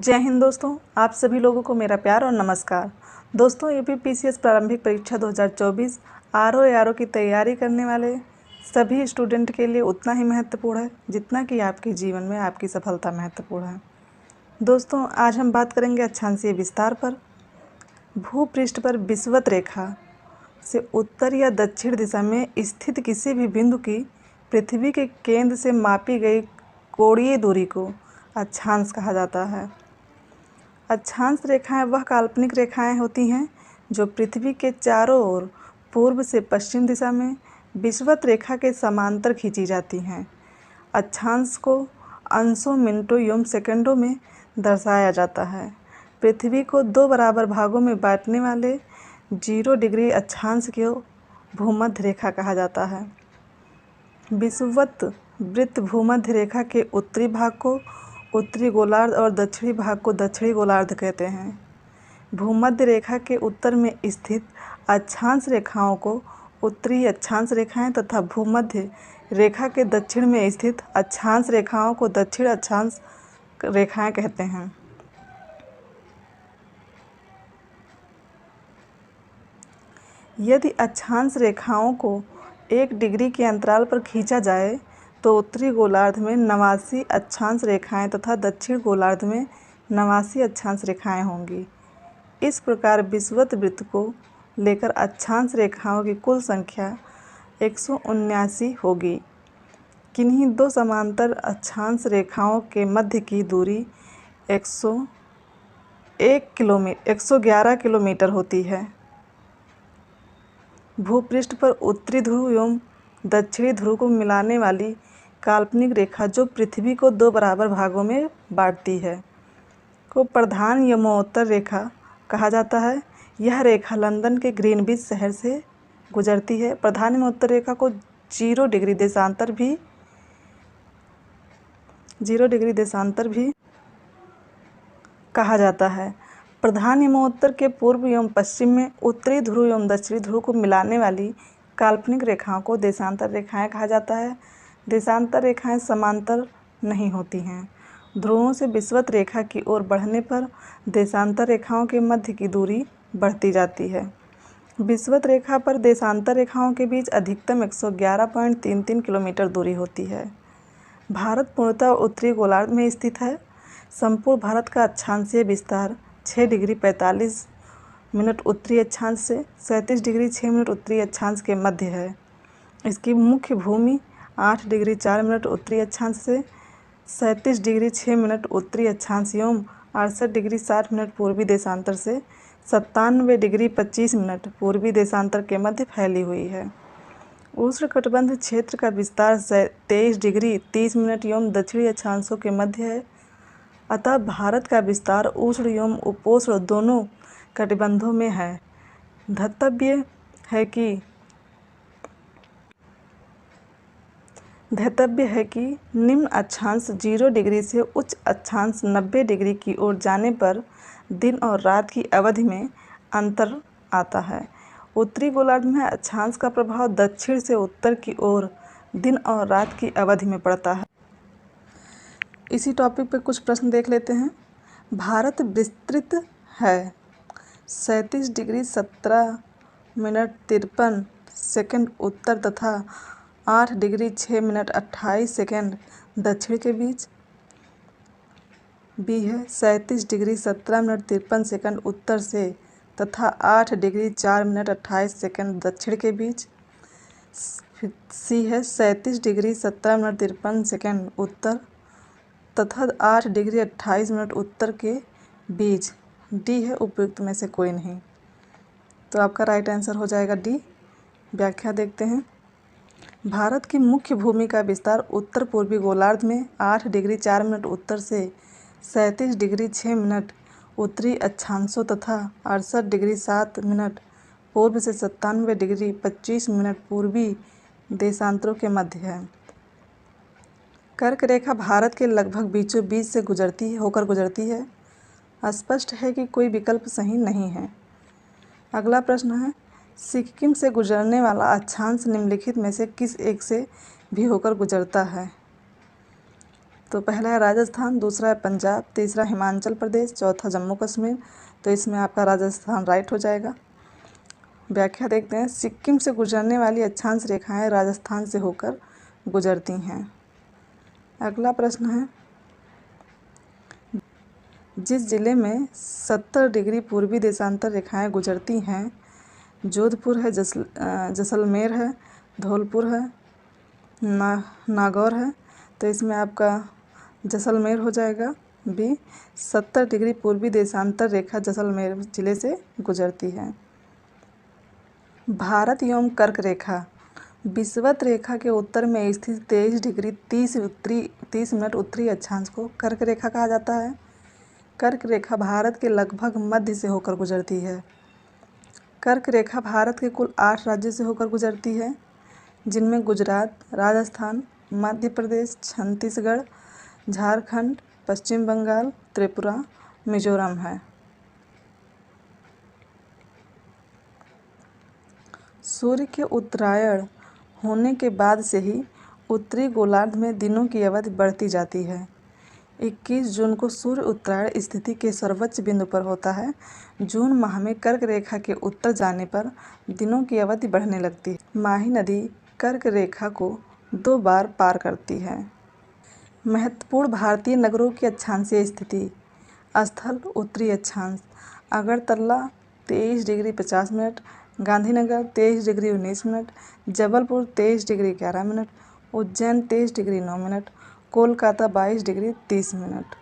जय हिंद दोस्तों, आप सभी लोगों को मेरा प्यार और नमस्कार। दोस्तों, यूपीपीसीएस प्रारंभिक परीक्षा 2024 आरओ की तैयारी करने वाले सभी स्टूडेंट के लिए उतना ही महत्वपूर्ण है जितना कि आपके जीवन में आपकी सफलता महत्वपूर्ण है। दोस्तों, आज हम बात करेंगे अक्षांशीय विस्तार पर। भूपृष्ठ पर विषुवत रेखा से उत्तर या दक्षिण दिशा में स्थित किसी भी बिंदु की पृथ्वी के केंद्र से मापी गई कोणीय दूरी को अक्षांश कहा जाता है। अक्षांश रेखाएं वह काल्पनिक रेखाएं होती हैं जो पृथ्वी के चारों ओर पूर्व से पश्चिम दिशा में विषुवत रेखा के समांतर खींची जाती हैं। अक्षांश को अंशों, मिनटों एवं सेकंडों में दर्शाया जाता है। पृथ्वी को दो बराबर भागों में बांटने वाले 0 डिग्री अक्षांश को भूमध्य रेखा कहा जाता है। विषुवत वृत्त भूमध्य रेखा के उत्तरी भाग को उत्तरी गोलार्ध और दक्षिणी भाग को दक्षिणी गोलार्ध कहते हैं। भूमध्य रेखा के उत्तर में स्थित अक्षांश रेखाओं को उत्तरी अक्षांश रेखाएं तथा भूमध्य रेखा के दक्षिण में स्थित अक्षांश रेखाओं को दक्षिण अक्षांश रेखाएं कहते हैं। यदि अक्षांश रेखाओं को 1 डिग्री के अंतराल पर खींचा जाए तो उत्तरी गोलार्ध में 89 अक्षांश रेखाएं तथा दक्षिण गोलार्ध में 89 अक्षांश रेखाएं होंगी। इस प्रकार विषुवत वृत्त को लेकर अक्षांश रेखाओं की कुल संख्या 179 होगी। किन्हीं दो समांतर अक्षांश रेखाओं के मध्य की दूरी 111 किलोमीटर होती है। भूपृष्ठ पर उत्तरी ध्रुव एवं दक्षिणी ध्रुव को मिलाने वाली काल्पनिक रेखा जो पृथ्वी को दो बराबर भागों में बांटती है को प्रधान यमोत्तर रेखा कहा जाता है। यह रेखा लंदन के ग्रीनविच शहर से गुजरती है। प्रधान यमोत्तर रेखा को 0 डिग्री देशांतर भी कहा जाता है। प्रधान यमोत्तर के पूर्व एवं पश्चिम में उत्तरी ध्रुव एवं दक्षिणी ध्रुव को मिलाने वाली काल्पनिक रेखाओं को देशांतर रेखाएं कहा जाता है। देशांतर रेखाएं समांतर नहीं होती हैं। ध्रुवों से विषुवत रेखा की ओर बढ़ने पर देशांतर रेखाओं के मध्य की दूरी बढ़ती जाती है। विषुवत रेखा पर देशांतर रेखाओं के बीच अधिकतम 111.33 किलोमीटर दूरी होती है। भारत पूर्णतः उत्तरी गोलार्ध में स्थित है। संपूर्ण भारत का अक्षांशीय विस्तार 6 डिग्री 45 मिनट उत्तरी अक्षांश से 37 डिग्री 6 मिनट उत्तरी अक्षांश के मध्य है। इसकी मुख्य भूमि 8 डिग्री 4 मिनट उत्तरी अक्षांश से 37 डिग्री 6 मिनट उत्तरी अक्षांश एवं 68 डिग्री 60 मिनट पूर्वी देशांतर से 97 डिग्री 25 मिनट पूर्वी देशांतर के मध्य फैली हुई है। उष्णकटिबंध क्षेत्र का विस्तार 23 डिग्री 30 मिनट एवं दक्षिणी अक्षांशों के मध्य है। अतः भारत का विस्तार उष्ण एवं उपोष्ण दोनों कटिबंधों में है। धर्तव्य है कि निम्न अक्षांश 0 डिग्री से उच्च अक्षांश 90 डिग्री की ओर जाने पर दिन और रात की अवधि में अंतर आता है। उत्तरी गोलार्ध में अक्षांश का प्रभाव दक्षिण से उत्तर की ओर दिन और रात की अवधि में पड़ता है। इसी टॉपिक पर कुछ प्रश्न देख लेते हैं। भारत विस्तृत है 37 डिग्री 17 मिनट 53 सेकंड उत्तर तथा 8 डिग्री 6 मिनट 28 सेकंड दक्षिण के बीच। बी है 37 डिग्री 17 मिनट 53 सेकंड उत्तर से तथा 8 डिग्री 4 मिनट 28 सेकंड दक्षिण के बीच। सी है 37 डिग्री 17 मिनट 53 सेकंड उत्तर तथा 8 डिग्री 28 मिनट उत्तर के बीच। डी है उपयुक्त में से कोई नहीं, तो आपका राइट आंसर हो जाएगा डी। व्याख्या देखते हैं। भारत की मुख्य भूमि का विस्तार उत्तर पूर्वी गोलार्ध में 8 डिग्री 4 मिनट उत्तर से 37 डिग्री 6 मिनट उत्तरी अक्षांशों तथा 68 डिग्री 7 मिनट पूर्व से 97 डिग्री 25 मिनट पूर्वी देशांतरों के मध्य है। कर्क रेखा भारत के लगभग बीचों बीच से होकर गुजरती है। स्पष्ट है कि कोई विकल्प सही नहीं है। अगला प्रश्न है, सिक्किम से गुजरने वाला अक्षांश निम्नलिखित में से किस एक से भी होकर गुजरता है। तो पहला है राजस्थान, दूसरा है पंजाब, तीसरा हिमाचल प्रदेश, चौथा जम्मू कश्मीर। तो इसमें आपका राजस्थान राइट हो जाएगा। व्याख्या देखते हैं। सिक्किम से गुजरने वाली अक्षांश रेखाएं राजस्थान से होकर गुजरती हैं। अगला प्रश्न है, जिस जिले में 70 डिग्री पूर्वी देशांतर रेखाएं गुजरती हैं, जोधपुर है, जैसलमेर है, धौलपुर है, नागौर है। तो इसमें आपका जैसलमेर हो जाएगा। बी, 70 डिग्री पूर्वी देशांतर रेखा जैसलमेर जिले से गुजरती है। भारत एवं कर्क रेखा विषुवत रेखा के उत्तर में स्थित 23 डिग्री 30 मिनट उत्तरी अक्षांश को कर्क रेखा कहा जाता है। कर्क रेखा भारत के लगभग मध्य से होकर गुजरती है। कर्क रेखा भारत के कुल 8 राज्यों से होकर गुजरती है, जिनमें गुजरात, राजस्थान, मध्य प्रदेश, छत्तीसगढ़, झारखंड, पश्चिम बंगाल, त्रिपुरा, मिजोरम है। सूर्य के उत्तरायण होने के बाद से ही उत्तरी गोलार्ध में दिनों की अवधि बढ़ती जाती है। 21 जून को सूर्य उत्तरायण स्थिति के सर्वोच्च बिंदु पर होता है। जून माह में कर्क रेखा के उत्तर जाने पर दिनों की अवधि बढ़ने लगती है। माही नदी कर्क रेखा को 2 बार पार करती है। महत्वपूर्ण भारतीय नगरों की अक्षांशीय स्थिति। स्थल उत्तरी अक्षांश, Agartala 23 degree 50 minute, Gandhinagar 23 degree 19 minute, Jabalpur 23 degree 11 minute, Ujjain 23 degree 9 minute, Kolkata 22 degree 30 minute,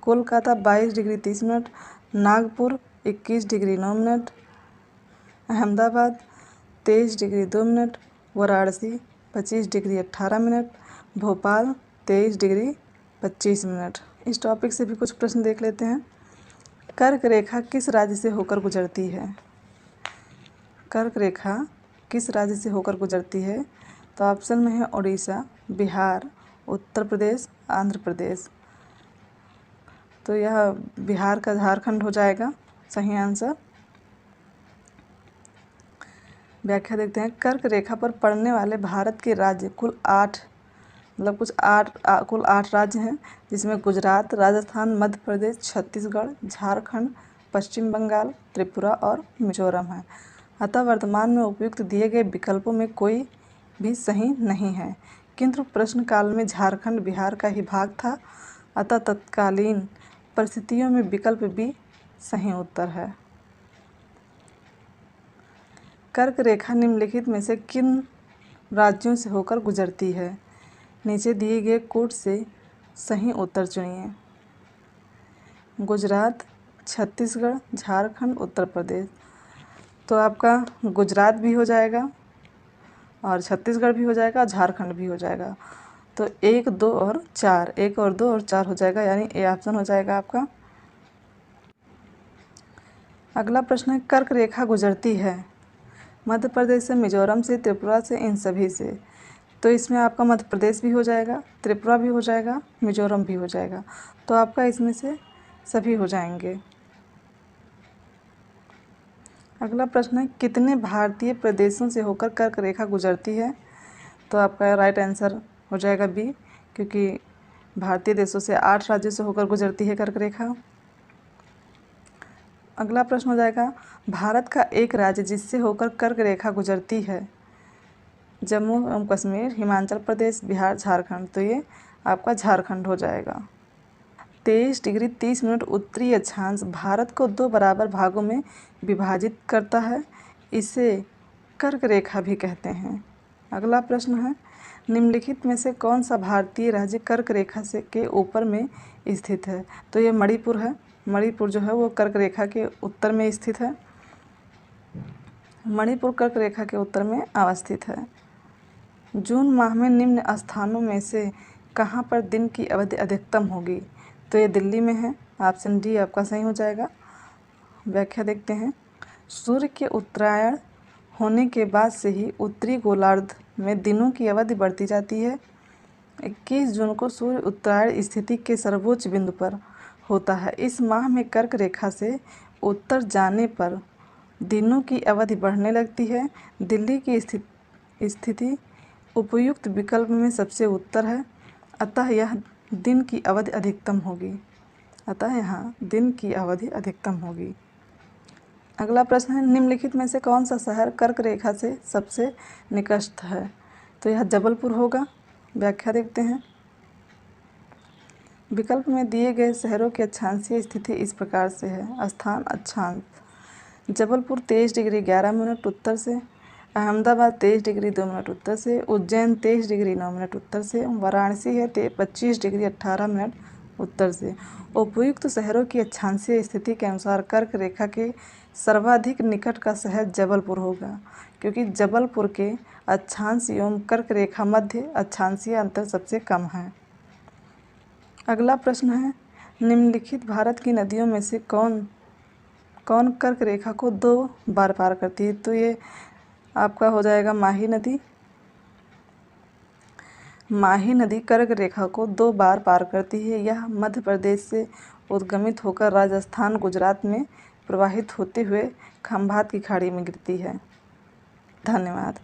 Kolkata 22 degree 30 minute, Nagpur 21 degree 9 minute, Ahmedabad 23 degree 2 minute, Varanasi 25 degree 18 minute, Bhopal 23 degree 25 minute. इस टॉपिक से भी कुछ प्रश्न देख लेते हैं। कर्क रेखा किस राज्य से होकर गुजरती है? कर्क रेखा किस राज्य से होकर गुजरती है? तो ऑप्शन में है उड़ीसा, बिहार, उत्तर प्रदेश, आंध्र प्रदेश। तो यह बिहार का झारखंड हो जाएगा सही आंसर। व्याख्या देखते हैं। कर्क रेखा पर पड़ने वाले भारत के राज्य कुल 8 राज्य हैं, जिसमें गुजरात, राजस्थान, मध्य प्रदेश, छत्तीसगढ़, झारखंड, पश्चिम बंगाल, त्रिपुरा और मिजोरम है। अतः वर्तमान में उपयुक्त दिए गए विकल्पों में कोई भी सही नहीं है, किंतु प्रश्न काल में झारखंड बिहार का ही भाग था, अतः तत्कालीन परिस्थितियों में विकल्प बी सही उत्तर है। कर्क रेखा निम्नलिखित में से किन राज्यों से होकर गुजरती है? नीचे दिए गए कोड से सही उत्तर चुनिए। गुजरात, छत्तीसगढ़, झारखंड, उत्तर प्रदेश। तो आपका गुजरात भी हो जाएगा और छत्तीसगढ़ भी हो जाएगा और झारखंड भी हो जाएगा। तो 1, 2 और 4, 1 और 2 और 4 हो जाएगा, यानी ए ऑप्शन हो जाएगा आपका। अगला प्रश्न है, कर्क रेखा गुजरती है मध्य प्रदेश से, मिजोरम से, त्रिपुरा से, इन सभी से। तो इसमें आपका मध्य प्रदेश भी हो जाएगा, त्रिपुरा भी हो जाएगा, मिजोरम भी हो जाएगा। तो आपका इसमें से सभी हो जाएंगे। अगला प्रश्न है, कितने भारतीय प्रदेशों से होकर कर्क रेखा गुजरती है? तो आपका राइट आंसर हो जाएगा बी, क्योंकि भारतीय देशों से 8 राज्यों से होकर गुजरती है कर्क रेखा। अगला प्रश्न हो जाएगा, भारत का एक राज्य जिससे होकर कर्क रेखा गुजरती है। जम्मू एवं कश्मीर, हिमाचल प्रदेश, बिहार, झारखंड। तो ये आपका झारखंड हो जाएगा। 23 डिग्री 30 मिनट उत्तरी अक्षांश भारत को 2 बराबर भागों में विभाजित करता है, इसे कर्क रेखा भी कहते हैं। अगला प्रश्न है, निम्नलिखित में से कौन सा भारतीय राज्य कर्क रेखा से के ऊपर में स्थित है? तो ये मणिपुर है। मणिपुर जो है वो कर्क रेखा के उत्तर में स्थित है। मणिपुर कर्क रेखा के उत्तर में अवस्थित है। जून माह में निम्न स्थानों में से कहाँ पर दिन की अवधि अधिकतम होगी? तो ये दिल्ली में है। ऑप्शन डी आपका सही हो जाएगा। व्याख्या देखते हैं। सूर्य के उत्तरायण होने के बाद से ही उत्तरी गोलार्ध में दिनों की अवधि बढ़ती जाती है। 21 जून को सूर्य उत्तरायण स्थिति के सर्वोच्च बिंदु पर होता है। इस माह में कर्क रेखा से उत्तर जाने पर दिनों की अवधि बढ़ने लगती है। दिल्ली की स्थिति उपयुक्त विकल्प में सबसे उत्तर है। अतः यह दिन की अवधि अधिकतम होगी। अतः यहाँ दिन की अवधि अधिकतम होगी। अगला प्रश्न है, निम्नलिखित में से कौन सा शहर कर्क रेखा से सबसे निकटस्थ है? तो यह जबलपुर होगा। व्याख्या देखते हैं। विकल्प में दिए गए शहरों की अक्षांशीय स्थिति इस प्रकार से है। स्थान अक्षांश: जबलपुर 23 डिग्री 11 मिनट उत्तर से, अहमदाबाद 23 डिग्री 2 मिनट उत्तर से, उज्जैन 23 डिग्री 9 मिनट उत्तर से, वाराणसी है 25 डिग्री 18 मिनट उत्तर से। उपयुक्त शहरों की अक्षांशीय स्थिति के अनुसार कर्क रेखा के सर्वाधिक निकट का शहर जबलपुर होगा, क्योंकि जबलपुर के अक्षांश एवं कर्क रेखा मध्य अक्षांशीय अंतर सबसे कम है। अगला प्रश्न है, निम्नलिखित भारत की नदियों में से कौन कर्क रेखा को 2 बार पार करती है? तो ये आपका हो जाएगा माही नदी। माही नदी कर्क रेखा को 2 बार पार करती है। यह मध्य प्रदेश से उद्गमित होकर राजस्थान गुजरात में प्रवाहित होते हुए खंभात की खाड़ी में गिरती है। धन्यवाद।